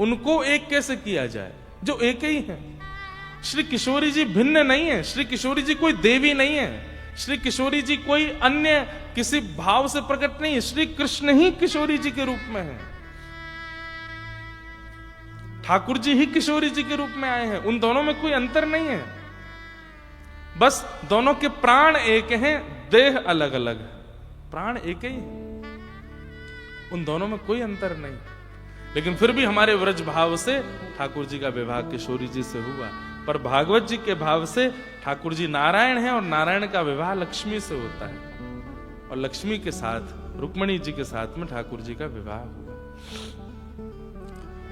[SPEAKER 1] उनको एक कैसे किया जाए, जो एक ही हैं। श्री किशोरी जी भिन्न नहीं है, श्री किशोरी जी कोई देवी नहीं है, श्री किशोरी जी कोई अन्य किसी भाव से प्रकट नहीं है, श्री कृष्ण ही किशोरी जी के रूप में है, ठाकुर जी ही किशोरी जी के रूप में आए हैं। उन दोनों में कोई अंतर नहीं है, बस दोनों के प्राण एक हैं, देह अलग अलग है, प्राण एक ही है, उन दोनों में कोई अंतर नहीं। लेकिन फिर भी हमारे व्रज भाव से ठाकुर जी का विवाह किशोरी जी से हुआ, पर भागवत जी के भाव से ठाकुर जी नारायण हैं और नारायण का विवाह लक्ष्मी से होता है, और लक्ष्मी के साथ रुक्मणी जी के साथ में ठाकुर जी का विवाह हुआ।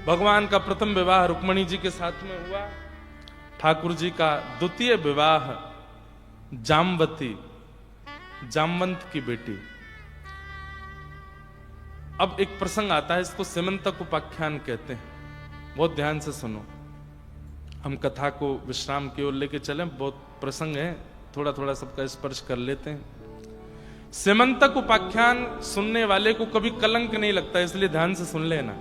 [SPEAKER 1] भगवान का प्रथम विवाह रुक्मणी जी के साथ में हुआ, ठाकुर जी का द्वितीय विवाह जामवती, जामवंत की बेटी। अब एक प्रसंग आता है, इसको सीमंतक उपाख्यान कहते हैं, बहुत ध्यान से सुनो। हम कथा को विश्राम की ओर लेके चलें, बहुत प्रसंग है, थोड़ा थोड़ा सबका स्पर्श कर लेते हैं। सीमंतक उपाख्यान सुनने वाले को कभी कलंक नहीं लगता, इसलिए ध्यान से सुन लेना।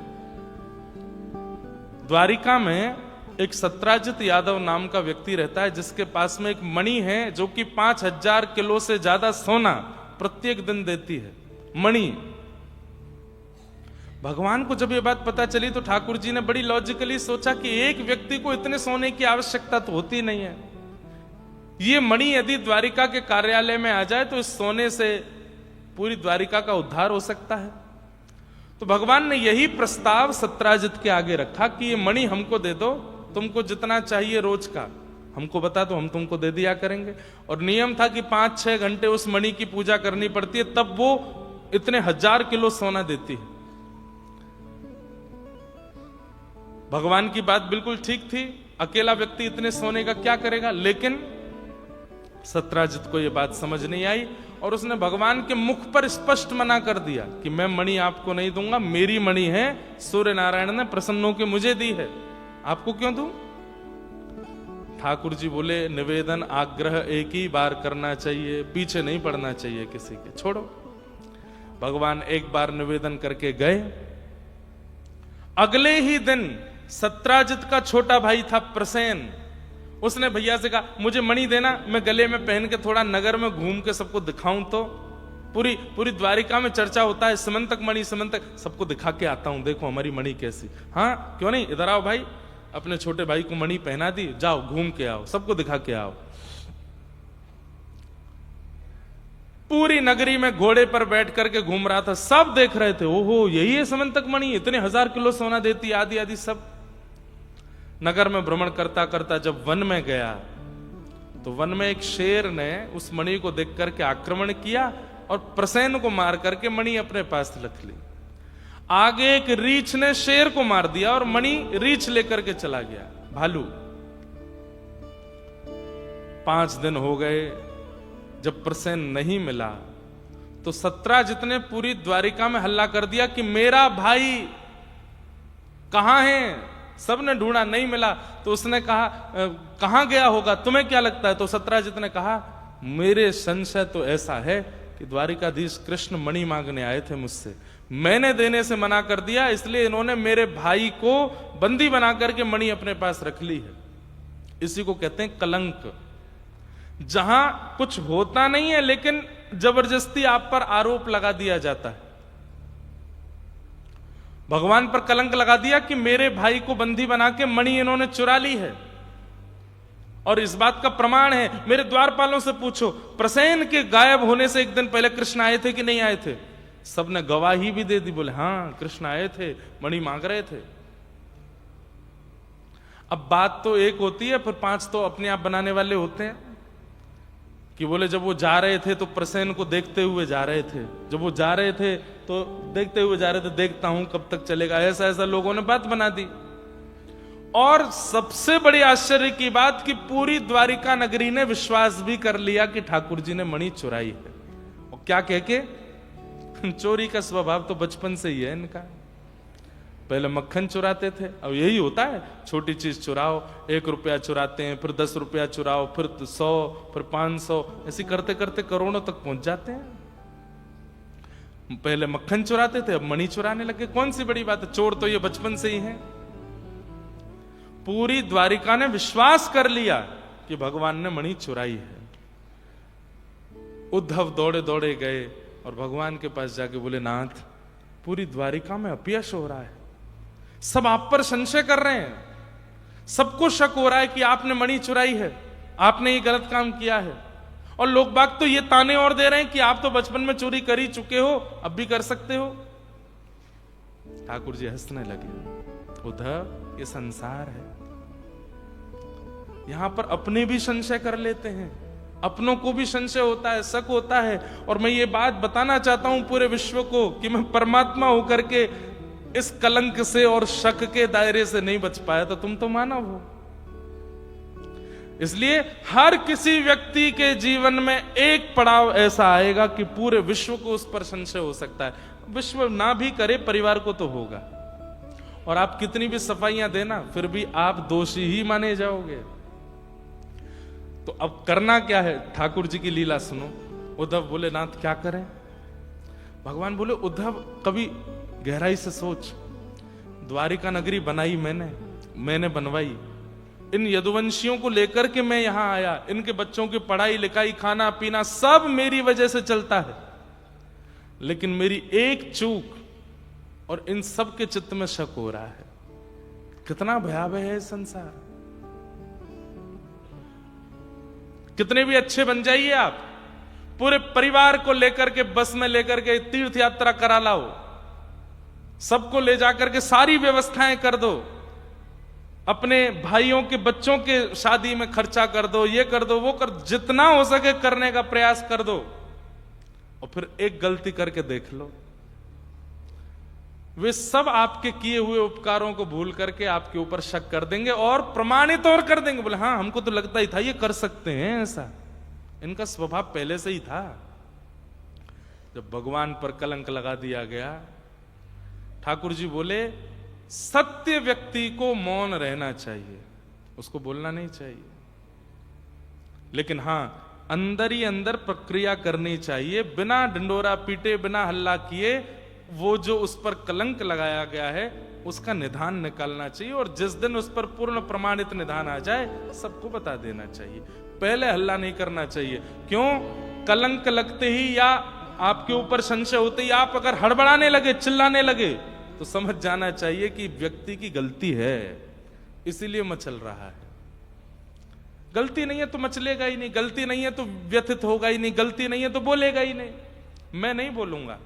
[SPEAKER 1] द्वारिका में एक सत्राजित यादव नाम का व्यक्ति रहता है, जिसके पास में एक मणि है जो कि 5000 किलो से ज्यादा सोना प्रत्येक दिन देती है, मणि। भगवान को जब ये बात पता चली तो ठाकुर जी ने बड़ी लॉजिकली सोचा कि एक व्यक्ति को इतने सोने की आवश्यकता तो होती नहीं है, ये मणि यदि द्वारिका के कार्यालय में आ जाए तो इस सोने से पूरी द्वारिका का उद्धार हो सकता है। तो भगवान ने यही प्रस्ताव सत्राजित के आगे रखा कि ये मणि हमको दे दो, तुमको जितना चाहिए रोज का हमको बता दो, हम तुमको दे दिया करेंगे। और नियम था कि 5-6 घंटे उस मणि की पूजा करनी पड़ती है, तब वो इतने 1000 किलो सोना देती है। भगवान की बात बिल्कुल ठीक थी, अकेला व्यक्ति इतने सोने का क्या करेगा, लेकिन सत्राजित को यह बात समझ नहीं आई और उसने भगवान के मुख पर स्पष्ट मना कर दिया कि मैं मणि आपको नहीं दूंगा, मेरी मणि है, सूर्य नारायण ने प्रसन्न होकर मुझे दी है, आपको क्यों दूं। ठाकुर जी बोले, निवेदन आग्रह एक ही बार करना चाहिए, पीछे नहीं पड़ना चाहिए किसी के, छोड़ो। भगवान एक बार निवेदन करके गए। अगले ही दिन सत्राजित का छोटा भाई था प्रसेन, उसने भैया से कहा मुझे मणि देना, मैं गले में पहन के थोड़ा नगर में घूम के सबको दिखाऊं। तो पूरी द्वारिका में चर्चा होता है सीमंतक मणि, सीमंतक, सबको दिखा के आता हूं, देखो हमारी मणि कैसी। हाँ क्यों नहीं, इधर आओ भाई, अपने छोटे भाई को मणि पहना दी, जाओ घूम के आओ, सबको दिखा के आओ। पूरी नगरी में घोड़े पर बैठ करके घूम रहा था, सब देख रहे थे, ओहो यही है सीमंतक मणि, इतने 1000 किलो सोना देती, आदि आदि सब। नगर में भ्रमण करता करता जब वन में गया तो वन में एक शेर ने उस मणि को देख करके आक्रमण किया और प्रसेन को मार करके मणि अपने पास रख ली। आगे एक रीछ ने शेर को मार दिया और मणि रीछ लेकर के चला गया, भालू। 5 दिन हो गए, जब प्रसेन नहीं मिला तो सत्राजित ने पूरी द्वारिका में हल्ला कर दिया कि मेरा भाई कहां है। सबने ढूंढा, नहीं मिला। तो उसने कहा कहां गया होगा, तुम्हें क्या लगता है। तो सत्राजित ने कहा मेरे संशय तो ऐसा है कि द्वारिकाधीश कृष्ण मणि मांगने आए थे मुझसे, मैंने देने से मना कर दिया, इसलिए इन्होंने मेरे भाई को बंदी बना करके मणि अपने पास रख ली है। इसी को कहते हैं कलंक, जहां कुछ होता नहीं है लेकिन जबरदस्ती आप पर आरोप लगा दिया जाता है। भगवान पर कलंक लगा दिया कि मेरे भाई को बंदी बना के मणि इन्होंने चुरा ली है। और इस बात का प्रमाण है, मेरे द्वारपालों से पूछो, प्रसेन के गायब होने से एक दिन पहले कृष्ण आए थे कि नहीं आए थे। सबने गवाही भी दे दी, बोले हाँ कृष्ण आए थे, मणि मांग रहे थे। अब बात तो एक होती है, फिर 5 तो अपने आप बनाने वाले होते हैं कि बोले जब वो जा रहे थे तो प्रसेन को देखते हुए जा रहे थे, जब वो जा रहे थे तो देखते हुए जा रहे थे, देखता हूं कब तक चलेगा, ऐसा ऐसा लोगों ने बात बना दी। और सबसे बड़ी आश्चर्य की बात कि पूरी द्वारिका नगरी ने विश्वास भी कर लिया कि ठाकुर जी ने मणि चुराई है। और क्या कह के, चोरी का स्वभाव तो बचपन से ही है इनका। पहले मक्खन चुराते थे, अब यही होता है, छोटी चीज चुराओ, 1 रुपया चुराते हैं, फिर 10 रुपया चुराओ, फिर 100, फिर 500, ऐसे करते करते करोड़ों तक पहुंच जाते हैं। पहले मक्खन चुराते थे, अब मणि चुराने लगे। कौन सी बड़ी बात है, चोर तो ये बचपन से ही है। पूरी द्वारिका ने विश्वास कर लिया कि भगवान ने मणि चुराई है। उद्धव दौड़े दौड़े गए और भगवान के पास जाके बोले, नाथ, पूरी द्वारिका में अपयश हो रहा है, सब आप पर संशय कर रहे हैं, सबको शक हो रहा है कि आपने मणि चुराई है, आपने ये गलत काम किया है, और लोग बाग तो ये ताने और दे रहे हैं कि आप तो बचपन में चोरी कर ही चुके हो, अब भी कर सकते हो। ठाकुर जी हंसने लगे, उद्धव, ये संसार है, यहां पर अपने भी संशय कर लेते हैं, अपनों को भी संशय होता है, शक होता है। और मैं ये बात बताना चाहता हूं पूरे विश्व को कि मैं परमात्मा होकर के इस कलंक से और शक के दायरे से नहीं बच पाया, तो तुम तो मानव हो। इसलिए हर किसी व्यक्ति के जीवन में एक पड़ाव ऐसा आएगा कि पूरे विश्व को उस पर संशय हो सकता है। विश्व ना भी करे, परिवार को तो होगा। और आप कितनी भी सफाइयां देना, फिर भी आप दोषी ही माने जाओगे। तो अब करना क्या है, ठाकुर जी की लीला सुनो। उद्धव बोले, नाथ क्या करें? भगवान बोले, उद्धव कभी गहराई से सोच, द्वारिका नगरी बनाई मैंने बनवाई, इन यदुवंशियों को लेकर के मैं यहां आया, इनके बच्चों की पढ़ाई लिखाई खाना पीना सब मेरी वजह से चलता है, लेकिन मेरी एक चूक और इन सब के चित्त में शक हो रहा है। कितना भयावह है संसार। कितने भी अच्छे बन जाइए आप, पूरे परिवार को लेकर के बस में लेकर के तीर्थ यात्रा करा लाओ, सबको ले जाकर के सारी व्यवस्थाएं कर दो, अपने भाइयों के बच्चों के शादी में खर्चा कर दो, ये कर दो वो कर, जितना हो सके करने का प्रयास कर दो, और फिर एक गलती करके देख लो, वे सब आपके किए हुए उपकारों को भूल करके आपके ऊपर शक कर देंगे और प्रमाणित और कर देंगे। बोले, हाँ हमको तो लगता ही था ये कर सकते हैं, ऐसा इनका स्वभाव पहले से ही था। जब भगवान पर कलंक लगा दिया गया, ठाकुर जी बोले, सत्य व्यक्ति को मौन रहना चाहिए, उसको बोलना नहीं चाहिए, लेकिन हां अंदर ही अंदर प्रक्रिया करनी चाहिए, बिना ढिंडोरा पीटे, बिना हल्ला किए, वो जो उस पर कलंक लगाया गया है उसका निदान निकालना चाहिए। और जिस दिन उस पर पूर्ण प्रमाणित निदान आ जाए, सबको बता देना चाहिए, पहले हल्ला नहीं करना चाहिए। क्यों? कलंक लगते ही या आपके ऊपर संशय होते ही आप अगर हड़बड़ाने लगे, चिल्लाने लगे, तो समझ जाना चाहिए कि व्यक्ति की गलती है, इसीलिए मचल रहा है। गलती नहीं है तो मचलेगा ही नहीं, गलती नहीं है तो व्यथित होगा ही नहीं, गलती नहीं है तो बोलेगा ही नहीं। मैं नहीं बोलूंगा,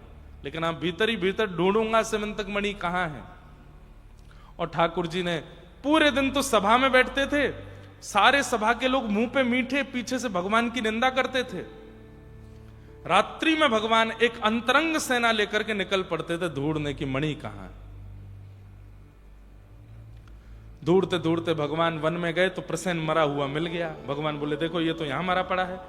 [SPEAKER 1] लेकिन आप भीतर ही भीतर ढूंढूंगा सिमंतक मणि कहां है। और ठाकुर जी ने पूरे दिन तो सभा में बैठते थे, सारे सभा के लोग मुंह पे मीठे, पीछे से भगवान की निंदा करते थे। रात्रि में भगवान एक अंतरंग सेना लेकर के निकल पड़ते थे ढूंढने की मणि कहां है। ढूंढते ढूंढते भगवान वन में गए तो प्रसेन मरा हुआ मिल गया। भगवान बोले, देखो ये तो यहां मरा पड़ा है।